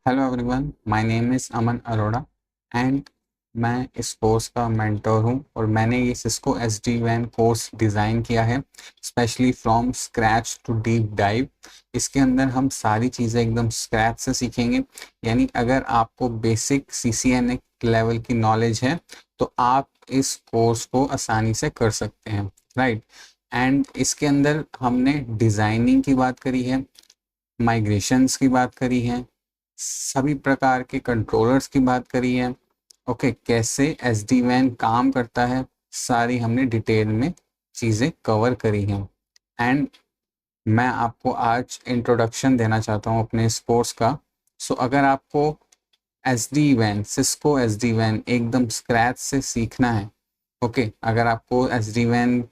Hello everyone, my name is Aman Arora and मैं इस course का मेंटर हूँ और मैंने ये सिस्को SD-WAN कोर्स डिज़ाइन किया है specially from scratch to deep dive. इसके अंदर हम सारी चीज़ें एकदम स्क्रैच से सीखेंगे। यानी अगर आपको बेसिक CCNA लेवल की नॉलेज है तो आप इस कोर्स को आसानी से कर सकते हैं, राइट। एंड इसके अंदर हमने डिज़ाइनिंग की बात करी है, माइग्रेशंस की बात करी है, सभी प्रकार के कंट्रोलर्स की बात करी है। ओके, कैसे SD-WAN काम करता है, सारी हमने डिटेल में चीज़ें कवर करी हैं। एंड मैं आपको आज इंट्रोडक्शन देना चाहता हूँ अपने इस कोर्स का। सो अगर आपको SD-WAN, सिस्को SD-WAN एकदम स्क्रैच से सीखना है, ओके, अगर आपको SD-WAN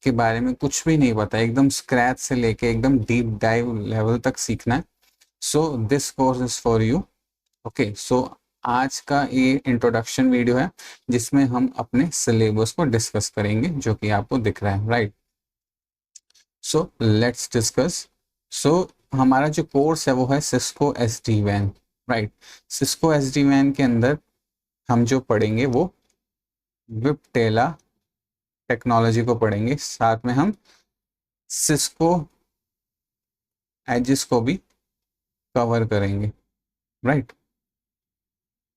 के बारे में कुछ भी नहीं पता, एकदम स्क्रैच से लेके एकदम डीप डाइव लेवल तक सीखना है, so this course is for you. Okay, so आज का ये इंट्रोडक्शन वीडियो है जिसमें हम अपने सिलेबस को डिस्कस करेंगे, जो कि आपको दिख रहा है, right. So let's discuss. So हमारा जो कोर्स है वो है Cisco SD-WAN, right. Cisco SD-WAN के अंदर हम जो पढ़ेंगे वो विपटेला टेक्नोलॉजी को पढ़ेंगे, साथ में हम सिस्को एजिस को भी कवर करेंगे, राइट।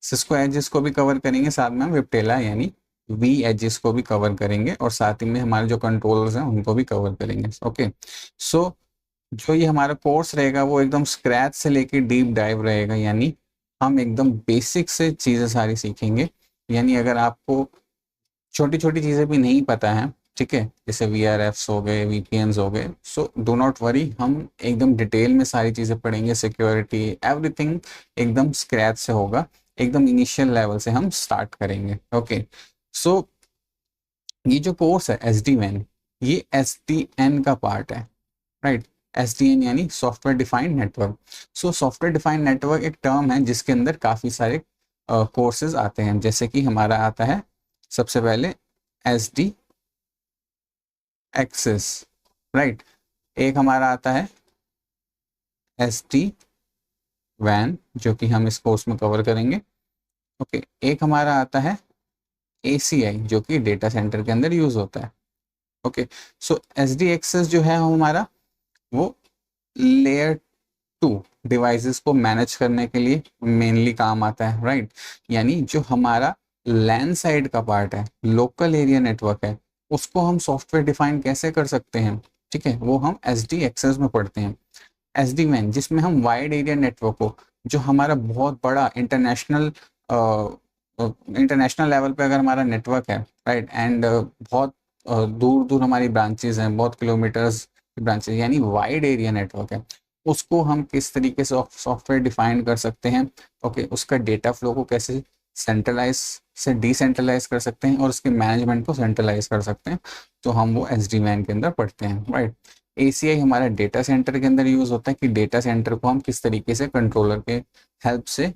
सिस्को एजेस को भी कवर करेंगे, साथ में हम विपटेला यानी वी एजेस को भी कवर करेंगे और साथ ही में हमारे जो कंट्रोलर्स हैं उनको भी कवर करेंगे। ओके, सो जो ये हमारा कोर्स रहेगा वो एकदम स्क्रैच से लेके डीप डाइव रहेगा, यानी हम एकदम बेसिक से चीज़ें सारी सीखेंगे। यानी अगर आपको छोटी छोटी चीज़ें भी नहीं पता है, ठीक है, जैसे VRFs हो गए, VPNs हो गए, सो डो नॉट वरी, हम एकदम डिटेल में सारी चीज़ें पढ़ेंगे, सिक्योरिटी एवरीथिंग एकदम स्क्रैच से होगा, एकदम इनिशियल लेवल से हम स्टार्ट करेंगे। ओके, सो ये जो कोर्स है SD-WAN, ये SDN का पार्ट है, राइट। SDN यानी software defined network. So software defined network एक टर्म है जिसके अंदर काफ़ी सारे कोर्सेज आते हैं, जैसे कि हमारा आता है सबसे पहले SD एक्सेस, राइट। एक हमारा आता है SD-WAN, जो कि हम इस कोर्स में कवर करेंगे। ओके, एक हमारा आता है ACI, जो कि डेटा सेंटर के अंदर यूज होता है। ओके, सो SD एक्सेस जो है हमारा वो लेयर 2 डिवाइसेस को मैनेज करने के लिए मेनली काम आता है, राइट। यानी जो हमारा लैन साइड का पार्ट है, लोकल एरिया नेटवर्क है, उसको हम सॉफ्टवेयर डिफाइन कैसे कर सकते हैं, ठीक है, वो हम SD एक्सेस में पढ़ते हैं। SD-WAN जिसमें हम वाइड एरिया नेटवर्क को, जो हमारा बहुत बड़ा इंटरनेशनल लेवल पे अगर हमारा नेटवर्क है, राइट, एंड बहुत दूर दूर हमारी ब्रांचेज हैं, बहुत किलोमीटर्स की ब्रांचेज, यानी वाइड एरिया नेटवर्क है, उसको हम किस तरीके से सॉफ्टवेयर डिफाइन कर सकते हैं। ओके, उसका डेटा फ्लो को कैसे सेंट्रलाइज से डिसेंट्रलाइज कर सकते हैं और उसके मैनेजमेंट को सेंट्रलाइज कर सकते हैं, तो हम वो SD-WAN के अंदर पढ़ते हैं, राइट। ACI हमारा डेटा सेंटर के अंदर यूज होता है कि डेटा सेंटर को हम किस तरीके से कंट्रोलर के हेल्प से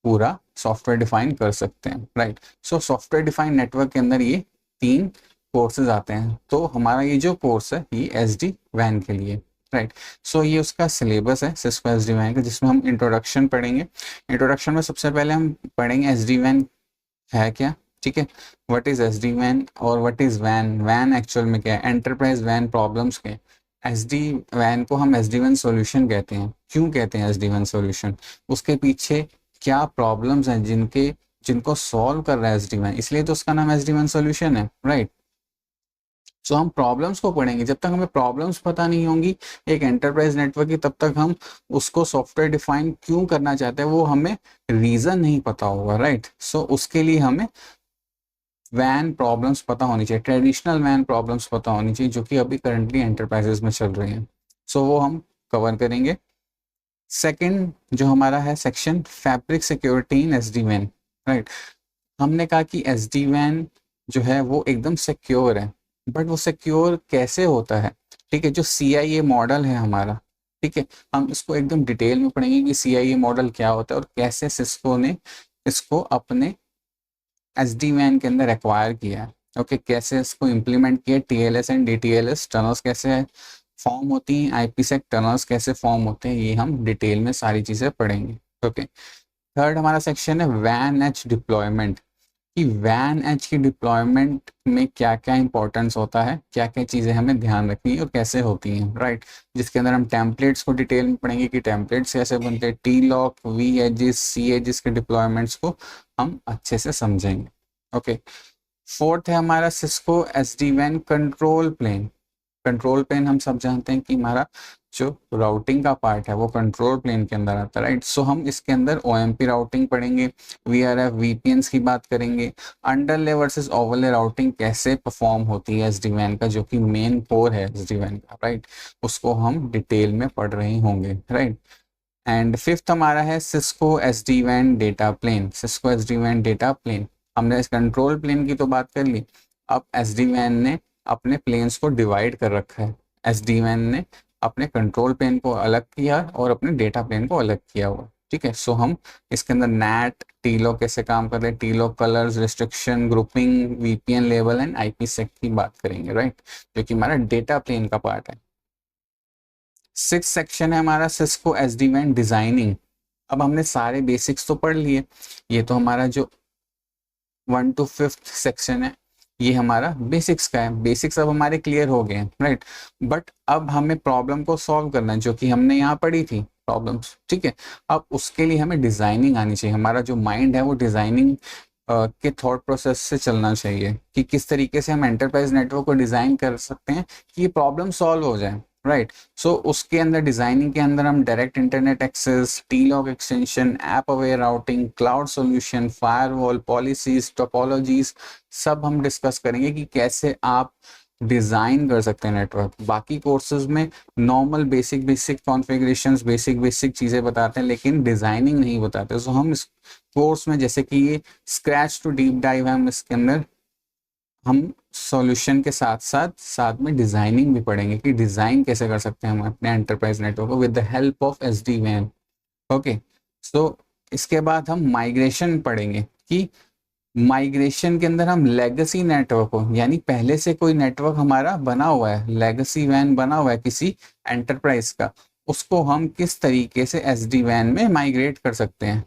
पूरा सॉफ्टवेयर डिफाइन कर सकते हैं, right. So software define network के अंदर ये 3 कोर्सेज आते हैं, तो हमारा ये जो कोर्स है ये SD-WAN के लिए, राइट। सो ये उसका सिलेबस है सिस्को SD-WAN का, जिसमें हम इंट्रोडक्शन पढ़ेंगे। इंट्रोडक्शन में सबसे पहले हम पढ़ेंगे SD-WAN है क्या, ठीक है, व्हाट इज SD-WAN और what is WAN, WAN actual में क्या है, एंटरप्राइज WAN प्रॉब्लम्स के। SD-WAN को हम SD-WAN सॉल्यूशन कहते हैं। क्यों कहते हैं SD-WAN सॉल्यूशन, उसके पीछे क्या प्रॉब्लम्स हैं जिनको सॉल्व कर रहा है SD-WAN, इसलिए तो उसका नाम SD-WAN सॉल्यूशन है, राइट। सो हम प्रॉब्लम्स को पढ़ेंगे, जब तक हमें प्रॉब्लम्स पता नहीं होंगी एक एंटरप्राइज नेटवर्क की, तब तक हम उसको सॉफ्टवेयर डिफाइन क्यों करना चाहते हैं वो हमें रीजन नहीं पता होगा, राइट। सो उसके लिए हमें वैन प्रॉब्लम्स पता होनी चाहिए, ट्रेडिशनल वैन प्रॉब्लम्स पता होनी चाहिए, जो कि अभी करंटली एंटरप्राइजेस में चल रही हैं। सो वो हम कवर करेंगे। सेकंड जो हमारा है section, fabric security in SD-WAN, right. हमने कहा कि SD-WAN जो है वो एकदम सिक्योर है, बट वो सिक्योर कैसे होता है, ठीक है, जो CIA मॉडल है हमारा, ठीक है, हम इसको एकदम डिटेल में पढ़ेंगे कि CIA मॉडल क्या होता है और कैसे सिस्को ने इसको अपने SD-WAN के अंदर एक्वायर किया है। ओके, कैसे इसको इम्प्लीमेंट किया, TLS एंड DTLS टनल्स कैसे फॉर्म होती हैं, IPsec टनल्स कैसे फॉर्म होते हैं, ये हम डिटेल में सारी चीज़ें पढ़ेंगे। ओके, थर्ड हमारा सेक्शन है वैन एच डिप्लॉयमेंट, कि वैन एच की डिप्लॉयमेंट में क्या क्या इंपॉर्टेंस होता है, क्या क्या चीज़ें हमें ध्यान रखनी है और कैसे होती हैं, राइट। जिसके अंदर हम टेम्पलेट्स को डिटेल में पढ़ेंगे कि टेम्पलेट्स कैसे बनते हैं, TLOC, v edges, c edges के डिप्लॉयमेंट्स को हम अच्छे से समझेंगे। ओके, फोर्थ है हमारा सिस्को एस डी वैन कंट्रोल प्लेन। कंट्रोल प्लेन हम सब जानते हैं कि हमारा जो राउटिंग का पार्ट है वो कंट्रोल प्लेन के अंदर आता है, राइट। सो हम इसके अंदर ओएमपी राउटिंग पढ़ेंगे, वीआरएफ वीपीएन्स की बात करेंगे, अंडरले वर्सेस ओवरले राउटिंग कैसे परफॉर्म होती है एसडी वैन का, जो कि मेन कोर है एसडी वैन का, राइट। उसको हम डिटेल में पढ़ रहे होंगे, राइट। एंड फिफ्थ हमारा है सिस्को एसडी वैन डेटा प्लेन। सिस्को एसडी वैन डेटा प्लेन, हमने इस कंट्रोल प्लेन की तो बात कर ली, अब एसडी वैन ने अपने प्लेन्स को डिवाइड कर रखा है। एसडी वैन ने अपने कंट्रोल प्लेन को अलग किया और अपने डेटा प्लेन को अलग किया हुआ, ठीक है। सो हम इसके अंदर नैट, टीलो कैसे काम कर रहे हैं, TLOC colors, restriction, grouping, VPN level and IPsec की बात करेंगे, राइट, जो कि हमारा डेटा प्लेन का पार्ट है। सिक्स सेक्शन है हमारा सिस्को एसडी वैन डिजाइनिंग। अब हमने सारे बेसिक्स तो पढ़ लिए, ये तो हमारा जो 1 to 5th सेक्शन है ये हमारा बेसिक्स का है। बेसिक्स अब हमारे क्लियर हो गए हैं, राइट। बट अब हमें प्रॉब्लम को सॉल्व करना है, जो कि हमने यहाँ पढ़ी थी प्रॉब्लम्स, ठीक है। अब उसके लिए हमें डिजाइनिंग आनी चाहिए, हमारा जो माइंड है वो डिजाइनिंग के थॉट प्रोसेस से चलना चाहिए कि किस तरीके से हम एंटरप्राइज नेटवर्क को डिजाइन कर सकते हैं कि ये प्रॉब्लम सॉल्व हो जाए, राइट। सो उसके अंदर डिजाइनिंग के अंदर हम direct internet access, TLOC extension, app aware routing, cloud solution, firewall, policies, topologies सब हम डिस्कस करेंगे कि कैसे आप डिजाइन कर सकते हैं नेटवर्क। बाकी कोर्सेज में normal basic basic configurations, basic basic चीजें बताते हैं, लेकिन डिजाइनिंग नहीं बताते। सो हम इस कोर्स में, जैसे कि ये स्क्रैच टू डीप डाइव है, हम इसके अंदर हम सॉल्यूशन के साथ साथ साथ में डिजाइनिंग भी पढ़ेंगे कि डिजाइन कैसे कर सकते हैं हम अपने एंटरप्राइज नेटवर्क को with the help of SD वैन। ओके, सो इसके बाद हम माइग्रेशन पढ़ेंगे कि माइग्रेशन के अंदर हम लेगेसी नेटवर्क को, यानी पहले से कोई नेटवर्क हमारा बना हुआ है, लेगेसी वैन बना हुआ है किसी एंटरप्राइज का, उसको हम किस तरीके से एसडी वैन में माइग्रेट कर सकते हैं,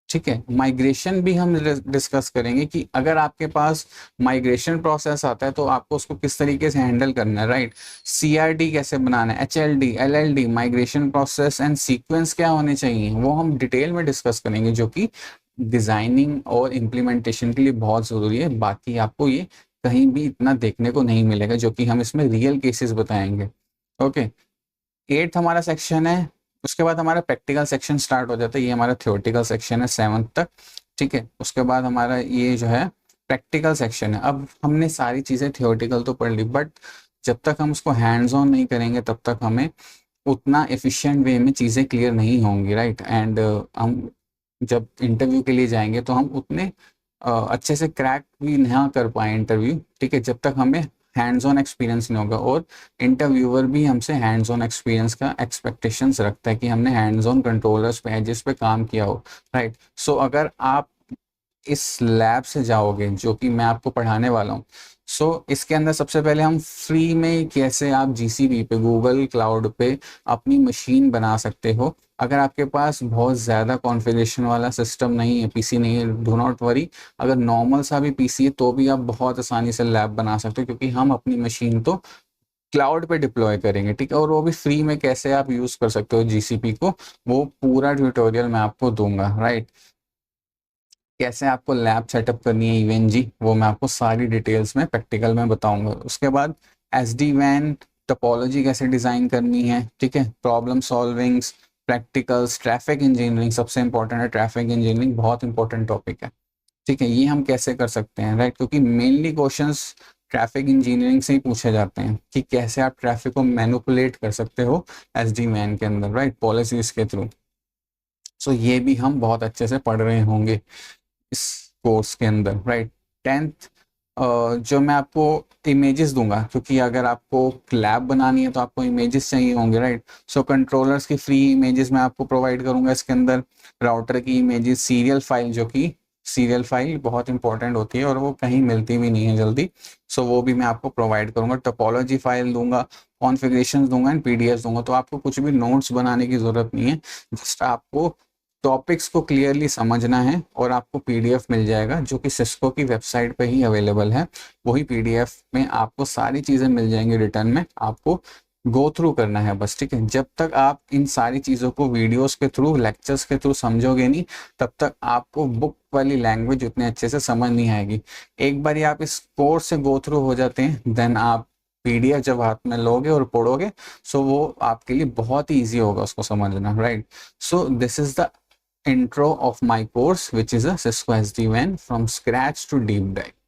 ठीक है। माइग्रेशन भी हम डिस्कस करेंगे कि अगर आपके पास माइग्रेशन प्रोसेस आता है तो आपको उसको किस तरीके से हैंडल करना है, राइट। सीआरडी कैसे बनाना है, HLD, LLD, migration process and sequence क्या होने चाहिए, वो हम डिटेल में डिस्कस करेंगे, जो कि डिजाइनिंग और इम्प्लीमेंटेशन के लिए बहुत जरूरी है। बाकी आपको ये कहीं भी इतना देखने को नहीं मिलेगा, जो कि हम इसमें रियल केसेस बताएंगे। ओके, एट्थ हमारा सेक्शन है, उसके बाद हमारा प्रैक्टिकल सेक्शन स्टार्ट हो जाता है। ये हमारा थ्योरेटिकल सेक्शन है 7th तक, ठीक है। उसके बाद हमारा ये जो है प्रैक्टिकल सेक्शन है। अब हमने सारी चीज़ें थ्योरेटिकल तो पढ़ ली, बट जब तक हम उसको हैंड्स ऑन नहीं करेंगे तब तक हमें उतना एफिशिएंट वे में चीज़ें क्लियर नहीं होंगी, राइट। एंड हम जब इंटरव्यू के लिए जाएंगे तो हम उतने अच्छे से क्रैक भी ना कर पाए इंटरव्यू, ठीक है, जब तक हमें हैंड्स ऑन एक्सपीरियंस नहीं होगा। और इंटरव्यूअर भी हमसे हैंड्स ऑन एक्सपीरियंस का एक्सपेक्टेशंस रखता है कि हमने हैंड्स ऑन कंट्रोलर्स पे, एजेस पे काम किया हो, राइट। सो अगर आप इस लैब से जाओगे जो कि मैं आपको पढ़ाने वाला हूँ, सो इसके अंदर सबसे पहले हम फ्री में कैसे आप जीसीपी पे, गूगल क्लाउड पे अपनी मशीन बना सकते हो। अगर आपके पास बहुत ज़्यादा कॉन्फ़िगरेशन वाला सिस्टम नहीं है, पीसी नहीं है, डू नॉट वरी, अगर नॉर्मल सा भी पीसी है तो भी आप बहुत आसानी से लैब बना सकते हो, क्योंकि हम अपनी मशीन तो क्लाउड पे डिप्लॉय करेंगे, ठीक है। और वो भी फ्री में कैसे आप यूज़ कर सकते हो जीसीपी को, वो पूरा ट्यूटोरियल मैं आपको दूंगा, राइट। कैसे आपको लैब सेटअप करनी है इवन जी, वो मैं आपको सारी डिटेल्स में प्रैक्टिकल में बताऊंगा। उसके बाद एसडी वैन टोपोलॉजी कैसे डिज़ाइन करनी है, ठीक है, प्रॉब्लम सॉल्विंग्स, प्रैक्टिकल्स, ट्रैफिक इंजीनियरिंग सबसे इंपॉर्टेंट है, ट्रैफिक इंजीनियरिंग बहुत इंपॉर्टेंट टॉपिक है, ठीक है। ये हम कैसे कर सकते हैं, राइट, क्योंकि मेनली क्वेश्चंस ट्रैफिक इंजीनियरिंग से ही पूछे जाते हैं कि कैसे आप ट्रैफिक को मैनिपुलेट कर सकते हो एसडी वैन के अंदर, राइट, पॉलिसीज के थ्रू। सो ये भी हम बहुत अच्छे से पढ़ रहे होंगे इस कोर्स के अंदर, राइट। 10th जो मैं आपको इमेजेस दूंगा, क्योंकि अगर आपको लैब बनानी है तो आपको इमेजेस चाहिए होंगे, राइट। सो कंट्रोलर्स की फ्री इमेजेस मैं आपको प्रोवाइड करूंगा इसके अंदर, राउटर की इमेजेस, सीरियल फाइल, जो कि सीरियल फाइल बहुत इंपॉर्टेंट होती है और वो कहीं मिलती भी नहीं है जल्दी, सो वो भी मैं आपको प्रोवाइड करूंगा। टोपोलॉजी फाइल दूंगा, कॉन्फ़िगरेशंस दूंगा एंड पीडीएफ दूंगा। तो आपको कुछ भी नोट्स बनाने की जरूरत नहीं है, जस्ट आपको टॉपिक्स को क्लियरली समझना है और आपको पीडीएफ मिल जाएगा जो कि सिस्को की वेबसाइट पे ही अवेलेबल है। वही पीडीएफ में आपको सारी चीज़ें मिल जाएंगी रिटर्न में, आपको गो थ्रू करना है बस, ठीक है। जब तक आप इन सारी चीज़ों को वीडियोस के थ्रू, लेक्चर्स के थ्रू समझोगे नहीं, तब तक आपको बुक वाली लैंग्वेज उतने अच्छे से समझ नहीं आएगी। एक बार आप इस कोर्स से गो थ्रू हो जाते हैं, देन आप पीडीएफ जब हाथ में लोगे और पढ़ोगे, सो वो आपके लिए बहुत ही ईजी होगा उसको समझना, right. So this is the intro of my course, which is a Cisco SD-WAN from scratch to deep dive.